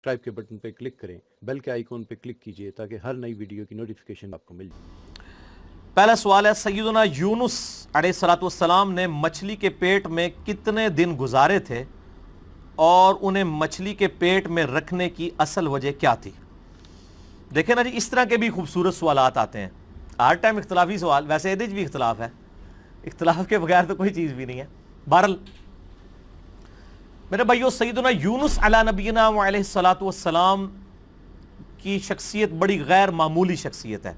Subscribe کے button پہ click کریں، بیل کے آئیکن پہ کلک کیجئے تاکہ ہر نئی ویڈیو کی نوٹیفیکیشن آپ کو مل جائے۔ پہلا سوال ہے، سیدنا یونس علیہ السلام نے مچھلی کے پیٹ میں کتنے دن گزارے تھے اور انہیں مچھلی کے پیٹ میں رکھنے کی اصل وجہ کیا تھی؟ دیکھیں نا جی، اس طرح کے بھی خوبصورت سوالات آتے ہیں ہر ٹائم اختلافی سوال، ویسے ایدج بھی اختلاف ہے، اختلاف کے بغیر تو کوئی چیز بھی نہیں ہے۔ بہرحال میرے بھائیو، سیدنا یونس علیہ نبینا علیہ السلام کی شخصیت بڑی غیر معمولی شخصیت ہے،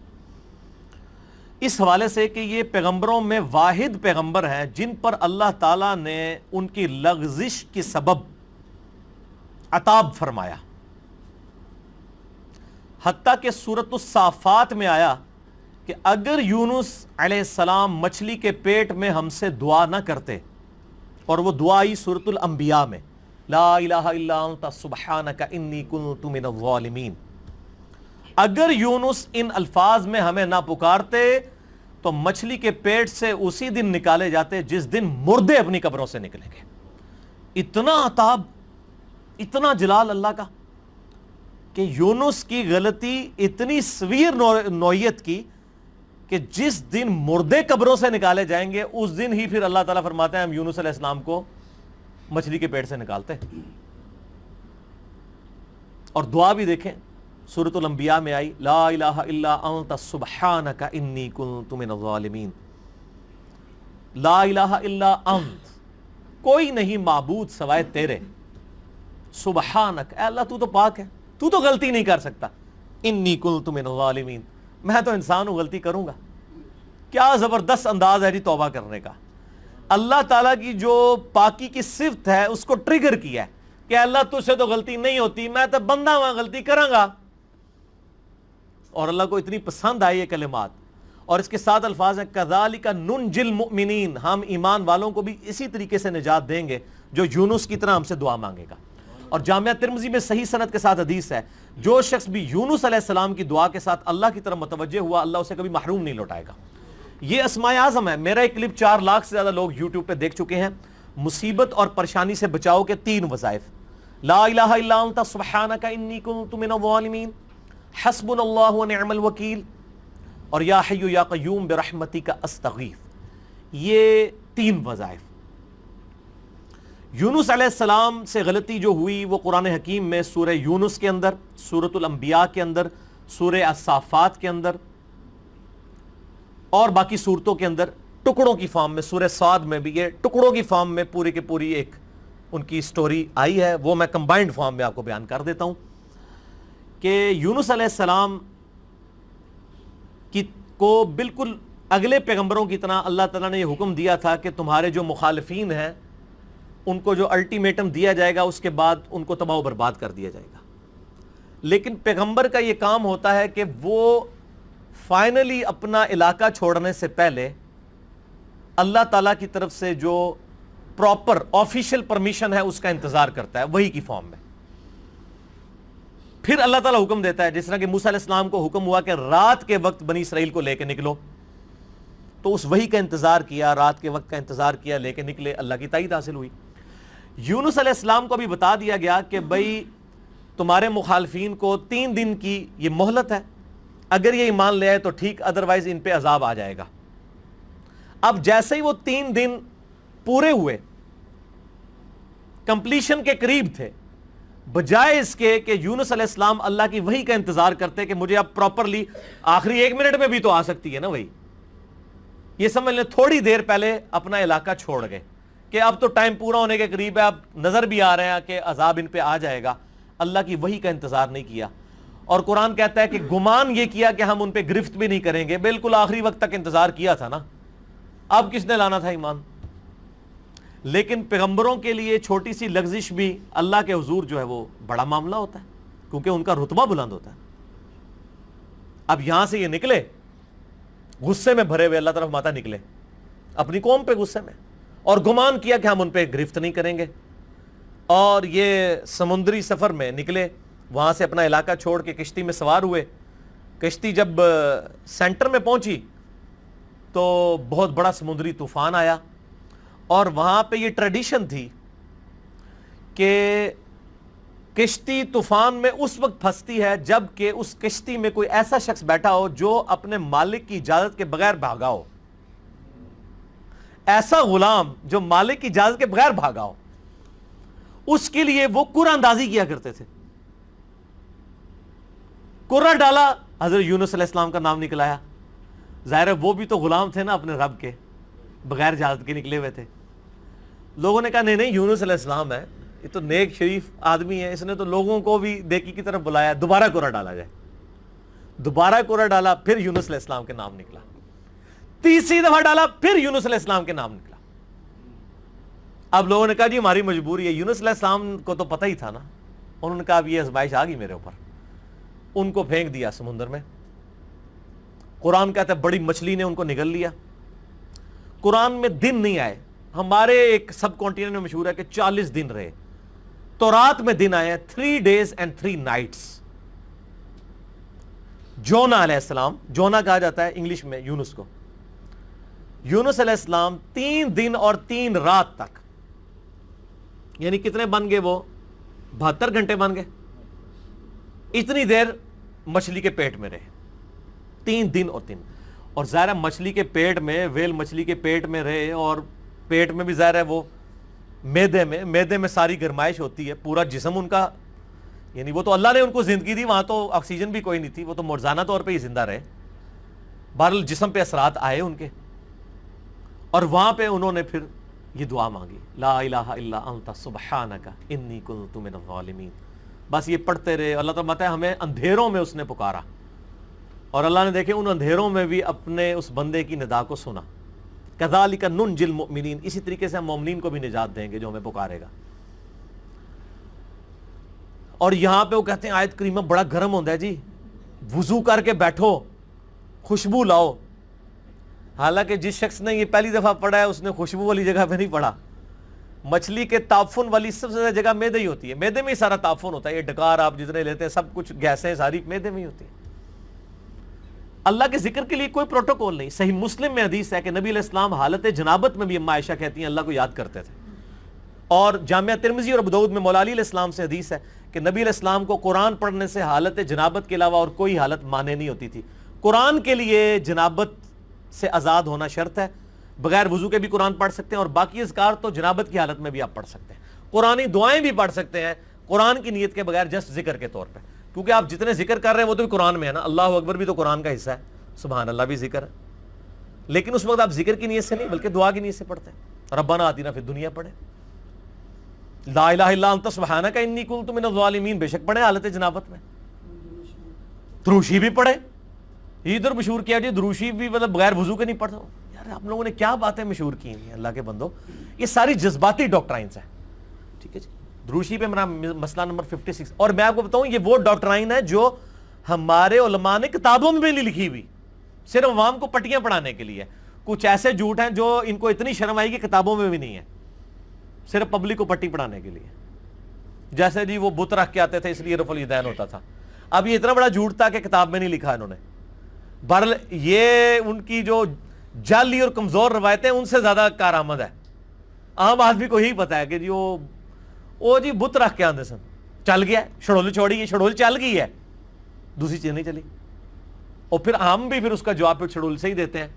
اس حوالے سے کہ یہ پیغمبروں میں واحد پیغمبر ہیں جن پر اللہ تعالیٰ نے ان کی لغزش کی سبب عطاب فرمایا۔ حتیٰ کہ سورۃ الصافات میں آیا کہ اگر یونس علیہ السلام مچھلی کے پیٹ میں ہم سے دعا نہ کرتے، اور وہ دعا آئی سورۃ الانبیاء میں، لا الہ الا انت سبحانک انی کنت من الظالمین، اگر یونس ان الفاظ میں ہمیں نہ پکارتے تو مچھلی کے پیٹ سے اسی دن نکالے جاتے جس دن مردے اپنی قبروں سے نکلیں گے۔ اتنا عطاب، اتنا جلال اللہ کا کہ یونس کی غلطی اتنی سویر نوعیت کی کہ جس دن مردے قبروں سے نکالے جائیں گے اس دن ہی پھر اللہ تعالیٰ فرماتے ہیں ہم یونس علیہ السلام کو مچھلی کے پیٹ سے نکالتے۔ اور دعا بھی دیکھیں، سورۃ الانبیاء میں آئی، لا الہ الا انت سبحانک انی کنت من الظالمین، لا الہ الا انت، کوئی نہیں معبود سوائے تیرے، سبحانک، اے اللہ تو پاک ہے، تو غلطی نہیں کر سکتا، انی کنت من الظالمین، میں تو انسان ہوں، غلطی کروں گا۔ کیا زبردست انداز ہے جی توبہ کرنے کا۔ اللہ تعالیٰ کی جو پاکی کی صفت ہے اس کو ٹریگر کیا ہے کہ اللہ تجھ سے تو غلطی نہیں ہوتی، میں تو بندہ ہوں، غلطی کروں گا۔ اور اللہ کو اتنی پسند آئی یہ کلمات، اور اس کے ساتھ الفاظ ہیں کذالک ننجی المؤمنین، ہم ایمان والوں کو بھی اسی طریقے سے نجات دیں گے جو یونس کی طرح ہم سے دعا مانگے گا۔ اور جامعہ ترمذی میں صحیح سند کے ساتھ حدیث ہے، جو شخص بھی یونس علیہ السلام کی دعا کے ساتھ اللہ کی طرف متوجہ ہوا، اللہ اسے کبھی محروم نہیں لوٹائے گا۔ یہ اسماء اعظم ہے، میرا ایک کلپ 4 لاکھ سے زیادہ لوگ یوٹیوب پہ دیکھ چکے ہیں۔ مصیبت اور پریشانی سے بچاؤ کے 3 وظائف، لا الہ الا انت سبحانک انی کنت من الظالمین، حسبنا اللہ ونعم الوکیل، اور یا حی یا قیوم برحمتک استغیث، یہ 3 وظائف۔ یونس علیہ السلام سے غلطی جو ہوئی وہ قرآن حکیم میں سورہ یونس کے اندر، سورۃ الانبیاء کے اندر، سورہ الصافات کے اندر اور باقی صورتوں کے اندر ٹکڑوں کی فارم میں، سورہ صاد میں بھی یہ ٹکڑوں کی فارم میں پوری کی پوری ایک ان کی سٹوری آئی ہے، وہ میں کمبائنڈ فارم میں آپ کو بیان کر دیتا ہوں کہ یونس علیہ السلام کو بالکل اگلے پیغمبروں کی طرح اللہ تعالیٰ نے یہ حکم دیا تھا کہ تمہارے جو مخالفین ہیں ان کو جو الٹیمیٹم دیا جائے گا اس کے بعد ان کو تباہ و برباد کر دیا جائے گا۔ لیکن پیغمبر کا یہ کام ہوتا ہے کہ وہ فائنلی اپنا علاقہ چھوڑنے سے پہلے اللہ تعالیٰ کی طرف سے جو پراپر آفیشیل پرمیشن ہے اس کا انتظار کرتا ہے، وہی کی فارم میں۔ پھر اللہ تعالیٰ حکم دیتا ہے، جس طرح کہ موسیٰ علیہ السلام کو حکم ہوا کہ رات کے وقت بنی اسرائیل کو لے کے نکلو، تو اس وحی کا انتظار کیا، رات کے وقت کا انتظار کیا، لے کے نکلے، اللہ کی تائید حاصل ہوئی۔ یونس علیہ السلام کو بھی بتا دیا گیا کہ بھئی تمہارے مخالفین کو 3 دن کی یہ مہلت ہے، اگر یہ ایمان لے آئے تو ٹھیک، ادروائز ان پہ عذاب آ جائے گا۔ اب جیسے ہی وہ 3 دن پورے ہوئے، کمپلیشن کے قریب تھے، بجائے اس کے کہ یونس علیہ السلام اللہ کی وحی کا انتظار کرتے کہ مجھے اب پراپرلی آخری 1 منٹ میں بھی تو آ سکتی ہے نا وہی، یہ سمجھ لیں تھوڑی دیر پہلے اپنا علاقہ چھوڑ گئے کہ اب تو ٹائم پورا ہونے کے قریب ہے، اب نظر بھی آ رہے ہیں کہ عذاب ان پہ آ جائے گا۔ اللہ کی وحی کا انتظار نہیں کیا، اور قرآن کہتا ہے کہ گمان یہ کیا کہ ہم ان پہ گرفت بھی نہیں کریں گے، بالکل آخری وقت تک انتظار کیا تھا نا، اب کس نے لانا تھا ایمان۔ لیکن پیغمبروں کے لیے چھوٹی سی لغزش بھی اللہ کے حضور جو ہے وہ بڑا معاملہ ہوتا ہے، کیونکہ ان کا رتبہ بلند ہوتا ہے۔ اب یہاں سے یہ نکلے غصے میں بھرے ہوئے، اللہ طرف ماتا نکلے اپنی قوم پہ غصے میں، اور گمان کیا کہ ہم ان پہ گرفت نہیں کریں گے، اور یہ سمندری سفر میں نکلے، وہاں سے اپنا علاقہ چھوڑ کے کشتی میں سوار ہوئے۔ کشتی جب سینٹر میں پہنچی تو بہت بڑا سمندری طوفان آیا، اور وہاں پہ یہ ٹریڈیشن تھی کہ کشتی طوفان میں اس وقت پھنستی ہے جب کہ اس کشتی میں کوئی ایسا شخص بیٹھا ہو جو اپنے مالک کی اجازت کے بغیر بھاگا ہو. ایسا غلام جو مالک کی اجازت کے بغیر بھاگا ہو, اس کے لیے وہ قرآن اندازی کیا کرتے تھے. قرآن ڈالا, حضرت یونس علیہ السلام کا نام نکلایا. ظاہر ہے وہ بھی تو غلام تھے نا اپنے رب کے, بغیر اجازت کے نکلے ہوئے تھے. لوگوں نے کہا نہیں یونس علیہ السلام ہے, یہ تو نیک شریف آدمی ہے, اس نے تو لوگوں کو بھی نیکی کی طرف بلایا, دوبارہ قرآن ڈالا جائے. دوبارہ قرآن ڈالا, پھر یونس علیہ السلام کے نام نکلا. تیسری دفعہ ڈالا, پھر یونس علیہ السلام کے نام نکلا. اب لوگوں نے کہا جی ہماری مجبوری ہے. یونس علیہ السلام کو تو پتہ ہی تھا نا. انہوں نے کہا اب یہ آزمائش آ گئی میرے اوپر. ان کو پھینک دیا سمندر میں. قرآن کہتا ہے بڑی مچھلی نے ان کو نگل لیا. قرآن میں دن نہیں آئے. ہمارے ایک سب کانٹیننٹ میں مشہور ہے کہ 40 دن رہے, تو رات میں دن آئے 3 days and 3 nights. جونا علیہ السلام, جونا کہا جاتا ہے انگلش میں یونس کو. یونس علیہ السلام 3 دن اور 3 رات تک, یعنی کتنے بن گئے وہ 72 گھنٹے بن گئے. اتنی دیر مچھلی کے پیٹ میں رہے, 3 دن اور 3. اور ظاہر مچھلی کے پیٹ میں, ویل مچھلی کے پیٹ میں رہے, اور پیٹ میں بھی ظاہر ہے وہ میدے میں ساری گرمائش ہوتی ہے. پورا جسم ان کا, یعنی وہ تو اللہ نے ان کو زندگی دی, وہاں تو آکسیجن بھی کوئی نہیں تھی, وہ تو مرزانہ طور پہ ہی زندہ رہے. بہرحال جسم پہ اثرات آئے ان کے, اور وہاں پہ انہوں نے پھر یہ دعا مانگی, لا الہ الا انت سبحانک انی کنت من الظالمین. بس یہ پڑھتے رہے. اللہ تعالیٰ بتایا ہمیں اندھیروں میں اس نے پکارا, اور اللہ نے دیکھے ان اندھیروں میں بھی اپنے اس بندے کی ندا کو سنا. کذالک ننجی المؤمنین, اسی طریقے سے ہم مومنین کو بھی نجات دیں گے جو ہمیں پکارے گا. اور یہاں پہ وہ کہتے ہیں آیت کریمہ بڑا گرم ہوتا ہے جی, وضو کر کے بیٹھو, خوشبو لاؤ. حالانکہ جس شخص نے یہ پہلی دفعہ پڑھا ہے اس نے خوشبو والی جگہ پہ نہیں پڑھا. مچھلی کے تعفن والی سب سے زیادہ جگہ میدے ہی ہوتی ہے. میدے میں ہی سارا تعفن ہوتا ہے. یہ ڈکار آپ جتنے لیتے ہیں سب کچھ گیسیں ساری میدے میں ہی ہوتی ہیں. اللہ کے ذکر کے لیے کوئی پروٹوکول نہیں. صحیح مسلم میں حدیث ہے کہ نبی علیہ السلام حالت جنابت میں بھی اما عائشہ کہتی ہیں اللہ کو یاد کرتے تھے. اور جامعہ ترمذی اور ابو داؤد میں مولا علی علیہ السلام سے حدیث ہے کہ نبی علیہ السلام کو قرآن پڑھنے سے حالت جنابت کے علاوہ اور کوئی حالت مانے نہیں ہوتی تھی. قرآن کے لیے جنابت سے آزاد ہونا شرط ہے. بغیر وضو کے بھی قرآن پڑھ سکتے ہیں, اور باقی اذکار تو جنابت کی حالت میں بھی آپ پڑھ سکتے ہیں. قرآنی دعائیں بھی پڑھ سکتے ہیں قرآن کی نیت کے بغیر, جسٹ ذکر کے طور پہ, کیونکہ آپ جتنے ذکر کر رہے ہیں وہ تو بھی قرآن میں ہے نا. اللہ اکبر بھی تو قرآن کا حصہ ہے, سبحان اللہ بھی ذکر ہے, لیکن اس وقت آپ ذکر کی نیت سے نہیں بلکہ دعا کی نیت سے پڑھتے ہیں. ربنا آتنا فی الدنیا پڑھے, لا الہ الا انت سبحانک انی کنت من الظالمین بے شک پڑھے حالت جنابت میں. دروشی بھی پڑھے. ادھر مشہور کیا جی دروشی بھی مطلب بغیر وضو کے نہیں پڑھتا. یار آپ لوگوں نے کیا باتیں مشہور کی ہیں اللہ کے بندو, یہ ساری جذباتی ڈاکٹرائنز ہیں. ٹھیک ہے جی, دروشی پہ میرا مسئلہ نمبر 56. اور میں آپ کو بتاؤں یہ وہ ڈاکٹرائن ہے جو ہمارے علماء نے کتابوں میں بھی نہیں لکھی ہوئی, صرف عوام کو پٹیاں پڑھانے کے لیے. کچھ ایسے جھوٹ ہیں جو ان کو اتنی شرم آئی کہ کتابوں میں بھی نہیں ہے, صرف پبلک کو پٹی پڑھانے کے لیے. جیسے جی وہ بت رکھ کے آتے تھے اس لیے رفع الیدین ہوتا تھا. اب یہ اتنا بڑا جھوٹ تھا کہ کتاب میں نہیں لکھا انہوں نے. بہرحال یہ ان کی جو جعلی اور کمزور روایتیں ان سے زیادہ کارآمد ہے. عام آدمی کو یہی پتا ہے کہ جی وہ جی بت رکھ کے آتے سن, چل گیا, شڑول چھوڑی, شڑول چل گئی ہے, دوسری چیز نہیں چلی. اور پھر ہم بھی پھر اس کا جواب پھر شڑول سے ہی دیتے ہیں,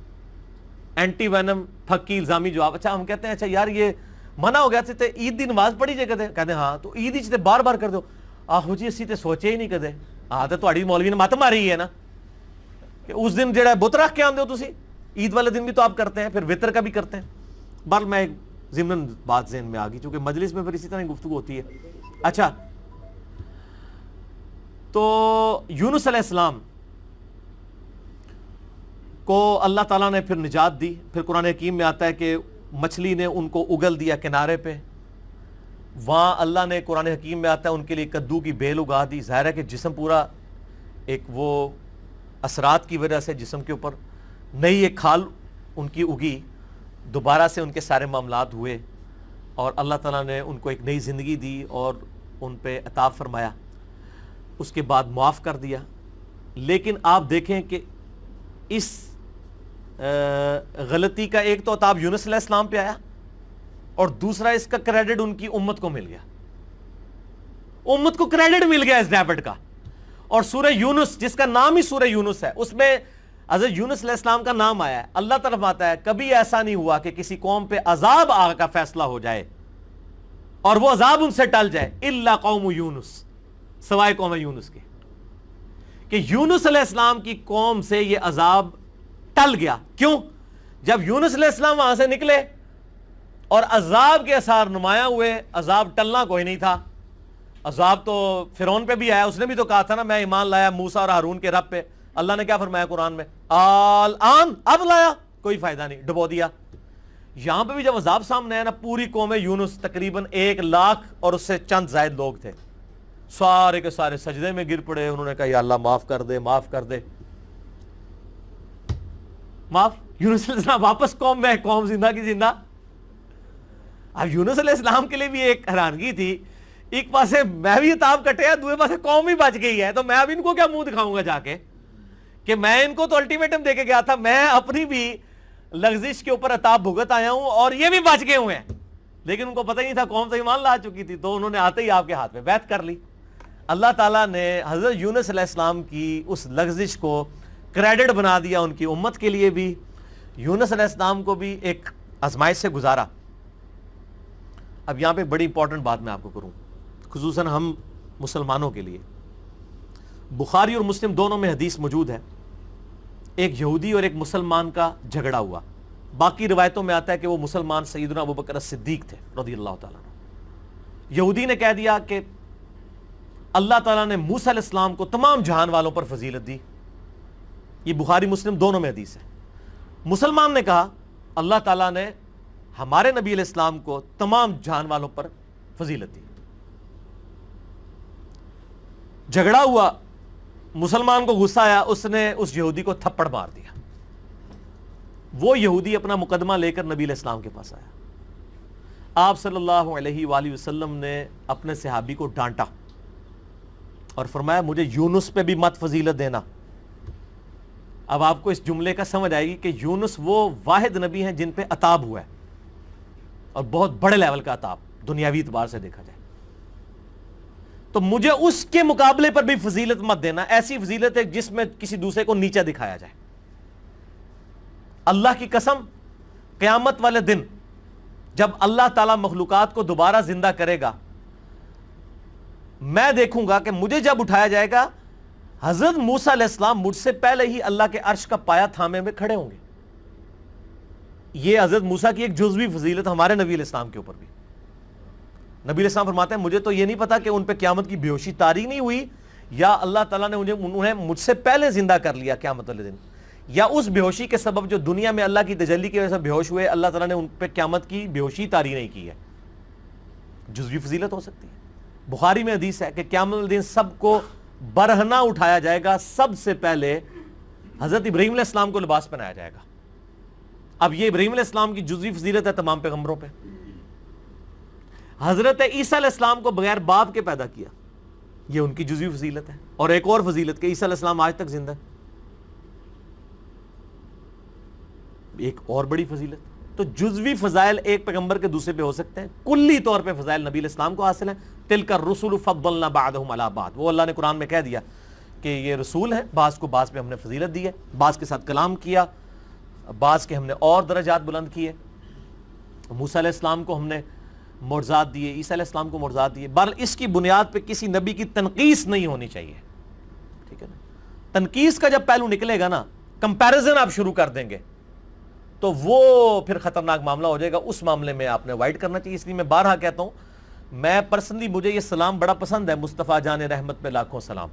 اینٹی وینم پھکی الزامی جواب. اچھا ہم کہتے ہیں اچھا یار یہ منع ہو گیا تھے عید دی نماز پڑھی جائے کدے, کہتے ہیں ہاں تو عید ہی بار بار کر دو. آہو جی اسی تے سوچے ہی نہیں کدے. ہاں تو تہاڈی مولوی نے مت ماری ہے نا کہ اس دن جڑا بت رکھ کے آندے ہو تسی, عید والے دن بھی تو آپ کرتے ہیں, پھر وطر کا بھی کرتے ہیں. بہرحال میں ایک ضمن بات ذہن میں آ گئی چونکہ مجلس میں پھر اسی طرح گفتگو ہوتی ہے. اچھا تو یونس علیہ السلام کو اللہ تعالیٰ نے پھر نجات دی. پھر قرآن حکیم میں آتا ہے کہ مچھلی نے ان کو اگل دیا کنارے پہ. وہاں اللہ نے قرآن حکیم میں آتا ہے ان کے لیے کدو کی بیل اگا دی. ظاہر ہے کہ جسم پورا ایک وہ اثرات کی وجہ سے جسم کے اوپر نئی ایک کھال ان کی اگی, دوبارہ سے ان کے سارے معاملات ہوئے, اور اللہ تعالیٰ نے ان کو ایک نئی زندگی دی اور ان پہ عطا فرمایا. اس کے بعد معاف کر دیا. لیکن آپ دیکھیں کہ اس غلطی کا ایک تو عطاب یونس علیہ السلام پہ آیا, اور دوسرا اس کا کریڈٹ ان کی امت کو مل گیا. امت کو کریڈٹ مل گیا اس ڈیبٹ کا. اور سورہ یونس جس کا نام ہی سورہ یونس ہے, اس میں حضرت یونس علیہ السلام کا نام آیا ہے. اللہ طرف آتا ہے کبھی ایسا نہیں ہوا کہ کسی قوم پہ عذاب آ کا فیصلہ ہو جائے اور وہ عذاب ان سے ٹل جائے, الا قوم یونس, سوائے قوم یونس کے, کہ یونس علیہ السلام کی قوم سے یہ عذاب ٹل گیا. کیوں؟ جب یونس علیہ السلام وہاں سے نکلے اور عذاب کے اثار نمایاں ہوئے, عذاب ٹلنا کوئی نہیں تھا. عذاب تو فرعون پہ بھی آیا, اس نے بھی تو کہا تھا نا میں ایمان لایا موسیٰ اور ہارون کے رب پہ. اللہ نے کیا فرمایا قرآن میں, آن اب لایا, کوئی فائدہ نہیں, ڈبو دیا. یہاں پہ بھی جب عذاب سامنے آیا نا, پوری قوم یونس تقریباً 1,00,000 اور اس سے چند زائد لوگ تھے, سارے کے سارے سجدے میں گر پڑے. انہوں نے کہا یا اللہ معاف کر دے, معاف کر دے, معاف. یونس علیہ السلام واپس قوم میں, قوم زندہ کی زندہ. اب یونس علیہ السلام کے لیے بھی ایک حیرانگی تھی, ایک پاسے میں بھی عذاب کٹیا, دوسرے پاسے قوم بھی بچ گئی ہے, تو میں اب ان کو کیا منہ دکھاؤں گا جا کے کہ میں ان کو تو الٹیمیٹم دے کے گیا تھا, میں اپنی بھی لغزش کے اوپر عذاب بھگت آیا ہوں اور یہ بھی بچ گئے ہوئے ہیں. لیکن ان کو پتہ ہی نہیں تھا, قوم تو ایمان لا چکی تھی, تو انہوں نے آتے ہی آپ کے ہاتھ میں بیعت کر لی. اللہ تعالیٰ نے حضرت یونس علیہ السلام کی اس لغزش کو کریڈٹ بنا دیا ان کی امت کے لیے بھی, یونس علیہ السلام کو بھی ایک آزمائش سے گزارا. اب یہاں پہ بڑی امپورٹنٹ بات میں آپ کو کروں, خصوصاً ہم مسلمانوں کے لیے. بخاری اور مسلم دونوں میں حدیث موجود ہے, ایک یہودی اور ایک مسلمان کا جھگڑا ہوا. باقی روایتوں میں آتا ہے کہ وہ مسلمان سیدنا ابوبکر صدیق تھے رضی اللہ تعالیٰ عنہ. یہودی نے کہہ دیا کہ اللہ تعالیٰ نے موسیٰ علیہ السلام کو تمام جہان والوں پر فضیلت دی. یہ بخاری مسلم دونوں میں حدیث ہے. مسلمان نے کہا اللہ تعالیٰ نے ہمارے نبی علیہ السلام کو تمام جہان والوں پر فضیلت دی. جھگڑا ہوا, مسلمان کو غصہ آیا, اس نے اس یہودی کو تھپڑ مار دیا. وہ یہودی اپنا مقدمہ لے کر نبی علیہ السلام کے پاس آیا. آپ صلی اللہ علیہ وآلہ وسلم نے اپنے صحابی کو ڈانٹا اور فرمایا مجھے یونس پہ بھی مت فضیلت دینا. اب آپ کو اس جملے کا سمجھ آئے گی کہ یونس وہ واحد نبی ہیں جن پہ عطاب ہوا ہے, اور بہت بڑے لیول کا عطاب دنیاوی اعتبار سے دیکھا جائے. تو مجھے اس کے مقابلے پر بھی فضیلت مت دینا, ایسی فضیلت ہے جس میں کسی دوسرے کو نیچا دکھایا جائے. اللہ کی قسم, قیامت والے دن جب اللہ تعالیٰ مخلوقات کو دوبارہ زندہ کرے گا, میں دیکھوں گا کہ مجھے جب اٹھایا جائے گا, حضرت موسیٰ علیہ السلام مجھ سے پہلے ہی اللہ کے عرش کا پایا تھامے میں کھڑے ہوں گے. یہ حضرت موسیٰ کی ایک جزوی فضیلت ہمارے نبی علیہ السلام کے اوپر بھی. نبی علیہ السلام فرماتے ہیں مجھے تو یہ نہیں پتا کہ ان پہ قیامت کی بے ہوشی طاری نہیں ہوئی, یا اللہ تعالیٰ نے انہیں مجھ سے پہلے زندہ کر لیا قیامت والے دن, یا اس بے ہوشی کے سبب جو دنیا میں اللہ کی تجلی کی وجہ سے بے ہوش ہوئے, اللہ تعالیٰ نے ان پہ قیامت کی بے ہوشی طاری نہیں کی ہے. جزوی فضیلت ہو سکتی ہے. بخاری میں حدیث ہے کہ قیامت والے دن سب کو برہنہ اٹھایا جائے گا, سب سے پہلے حضرت ابراہیم علیہ السلام کو لباس پہنایا جائے گا. اب یہ ابراہیم علیہ السلام کی جزوی فضیلت ہے تمام پیغمبروں پہ. حضرت عیسیٰ علیہ السلام کو بغیر باپ کے پیدا کیا, یہ ان کی جزوی فضیلت ہے. اور ایک اور فضیلت کہ عیسیٰ علیہ السلام آج تک زندہ ہے, ایک اور بڑی فضیلت. تو جزوی فضائل ایک پیغمبر کے دوسرے پہ ہو سکتے ہیں, کلی طور پہ فضائل نبی علیہ السلام کو حاصل ہیں. تلک الرسل فضلنا بعضهم علی بعض, وہ اللہ نے قرآن میں کہہ دیا کہ یہ رسول ہیں, بعض کو بعض پہ ہم نے فضیلت دی ہے, بعض کے ساتھ کلام کیا, بعض کے ہم نے اور درجات بلند کیے. موسیٰ علیہ السلام کو ہم نے معجزات دیے, عیسیٰ علیہ السلام کو معجزات دیے. بہرحال اس کی بنیاد پہ کسی نبی کی تنقیص نہیں ہونی چاہیے, ٹھیک ہے نا. تنقیص کا جب پہلو نکلے گا نا, کمپیریزن آپ شروع کر دیں گے, تو وہ پھر خطرناک معاملہ ہو جائے گا. اس معاملے میں آپ نے اوائڈ کرنا چاہیے. اس لیے میں بارہا کہتا ہوں, میں پرسنلی مجھے یہ سلام بڑا پسند ہے, مصطفیٰ جان رحمت پہ لاکھوں سلام,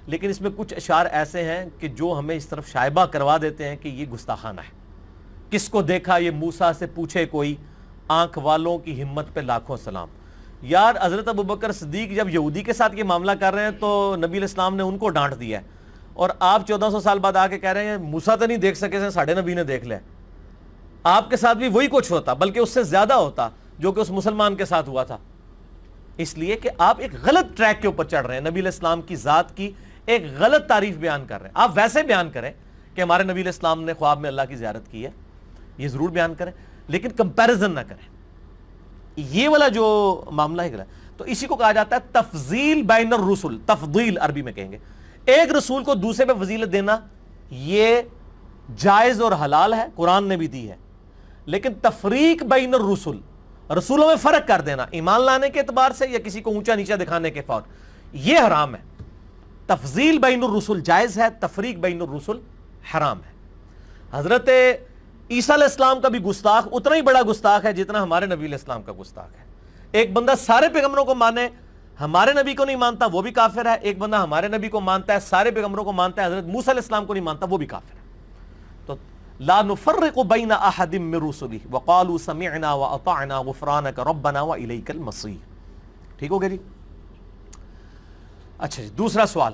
لیکن اس میں کچھ اشعار ایسے ہیں کہ جو ہمیں اس طرف شائبہ کروا دیتے ہیں کہ یہ گستاخانہ ہے. کس کو دیکھا یہ موسیٰ سے پوچھے کوئی, آنکھ والوں کی ہمت پہ لاکھوں سلام. یار حضرت ابوبکر صدیق جب یہودی کے ساتھ یہ معاملہ کر رہے ہیں تو نبی علیہ السلام نے ان کو ڈانٹ دیا ہے, اور آپ 1400 سال بعد آ کے کہہ رہے ہیں موسیٰ تو نہیں دیکھ سکے, ساڑھے نبی نے دیکھ لیا. آپ کے ساتھ بھی وہی کچھ ہوتا, بلکہ اس سے زیادہ ہوتا جو کہ اس مسلمان کے ساتھ ہوا تھا. اس لیے کہ آپ ایک غلط ٹریک کے اوپر چڑھ رہے ہیں, نبی علیہ السلام کی ذات کی ایک غلط تعریف بیان کر رہے ہیں. آپ ویسے بیان کریں کہ ہمارے نبی علیہ السلام نے خواب میں اللہ کی زیارت کی ہے, یہ ضرور بیان کریں, لیکن کمپیریزن نہ کریں. یہ والا جو معاملہ ہے, تو اسی کو کہا جاتا ہے تفضیل بین الرسل، تفضیل عربی میں کہیں گے. ایک رسول کو دوسرے پہ فضیلت دینا یہ جائز اور حلال ہے، قرآن نے بھی دی ہے. لیکن تفریق بین الرسل، رسولوں میں فرق کر دینا ایمان لانے کے اعتبار سے یا کسی کو اونچا نیچا دکھانے کے فور، یہ حرام ہے. تفضیل بین الرسل جائز ہے، تفریق بین الرسل حرام ہے. حضرت عیسیٰ علیہ السلام کا بھی گستاخ اتنا ہی بڑا گستاخ ہے جتنا ہمارے نبی علیہ السلام کا گستاخ ہے. ایک بندہ سارے پیغمبروں کو مانے، ہمارے نبی کو نہیں مانتا، وہ بھی کافر ہے. ایک بندہ ہمارے نبی کو مانتا ہے، سارے پیغمبروں کو مانتا ہے، حضرت موسیٰ علیہ السلام کو نہیں مانتا، وہ بھی کافر ہے. تو لا نفرق بین احد من رسلہ وقالوا سمعنا واطعنا غفرانک ربنا والیک المصیر. ٹھیک ہو گیا جی؟ اچھا جی، دوسرا سوال